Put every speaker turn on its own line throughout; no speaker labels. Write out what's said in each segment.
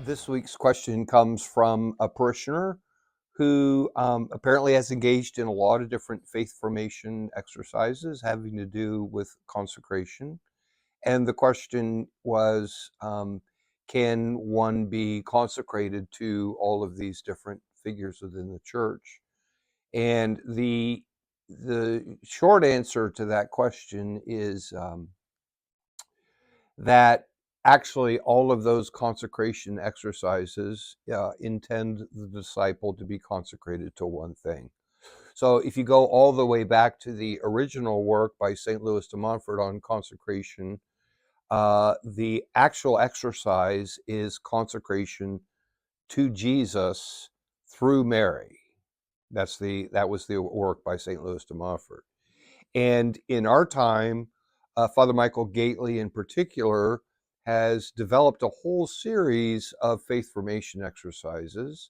This week's question comes from a parishioner who apparently has engaged in a lot of different faith formation exercises having to do with consecration. And the question was, can one be consecrated to all of these different figures within the church? And the short answer to that question is that actually all of those consecration exercises intend the disciple to be consecrated to one thing. So if you go all the way back to the original work by St. Louis de Montfort on consecration, the actual exercise is consecration to Jesus through Mary. That was the work by St. Louis de Montfort. And in our time, Father Michael Gately in particular has developed a whole series of faith formation exercises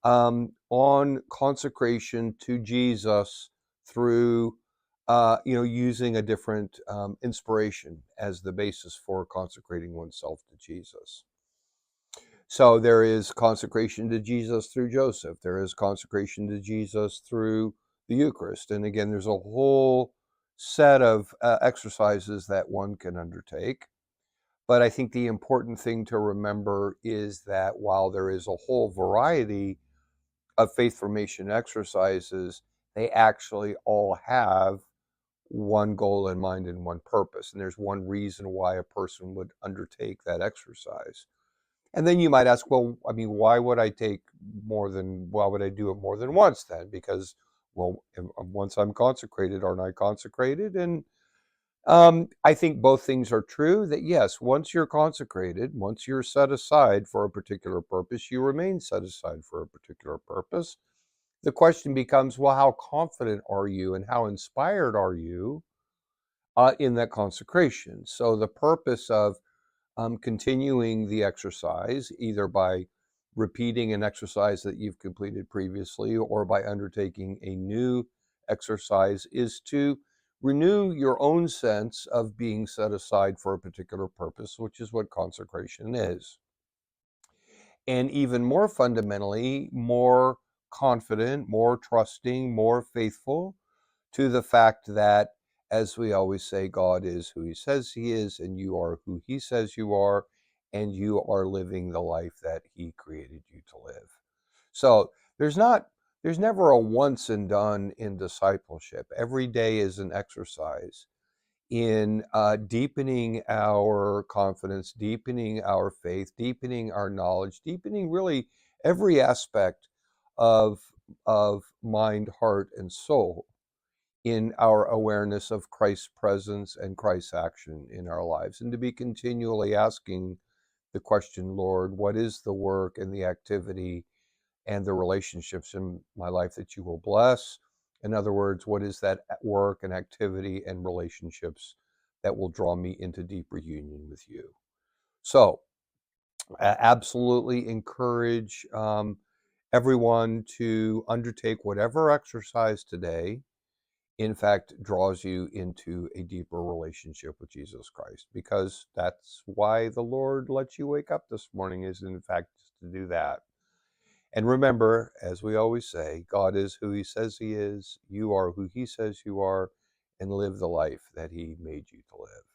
on consecration to Jesus through, using a different inspiration as the basis for consecrating oneself to Jesus. So there is consecration to Jesus through Joseph. There is consecration to Jesus through the Eucharist. And again, there's a whole set of exercises that one can undertake. But I think the important thing to remember is that while there is a whole variety of faith formation exercises, they actually all have one goal in mind and one purpose. And there's one reason why a person would undertake that exercise. And then you might ask, well, I mean, why would I do it more than once then? Because, well, once I'm consecrated, aren't I consecrated? And I think both things are true, that yes, once you're consecrated, once you're set aside for a particular purpose, you remain set aside for a particular purpose. The question becomes, well, how confident are you and how inspired are you in that consecration? So the purpose of continuing the exercise, either by repeating an exercise that you've completed previously or by undertaking a new exercise, is to renew your own sense of being set aside for a particular purpose, which is what consecration is. And even more fundamentally, more confident, more trusting, more faithful to the fact that, as we always say, God is who he says he is, and you are who he says you are, and you are living the life that he created you to live. So there's never a once and done in discipleship. Every day is an exercise in deepening our confidence, deepening our faith, deepening our knowledge, deepening really every aspect of mind, heart, and soul in our awareness of Christ's presence and Christ's action in our lives, and to be continually asking the question, Lord, what is the work and the activity and the relationships in my life that you will bless? In other words, what is that work and activity and relationships that will draw me into deeper union with you? So, absolutely encourage everyone to undertake whatever exercise today, in fact, draws you into a deeper relationship with Jesus Christ, because that's why the Lord lets you wake up this morning, is in fact to do that. And remember, as we always say, God is who he says he is, you are who he says you are, and live the life that he made you to live.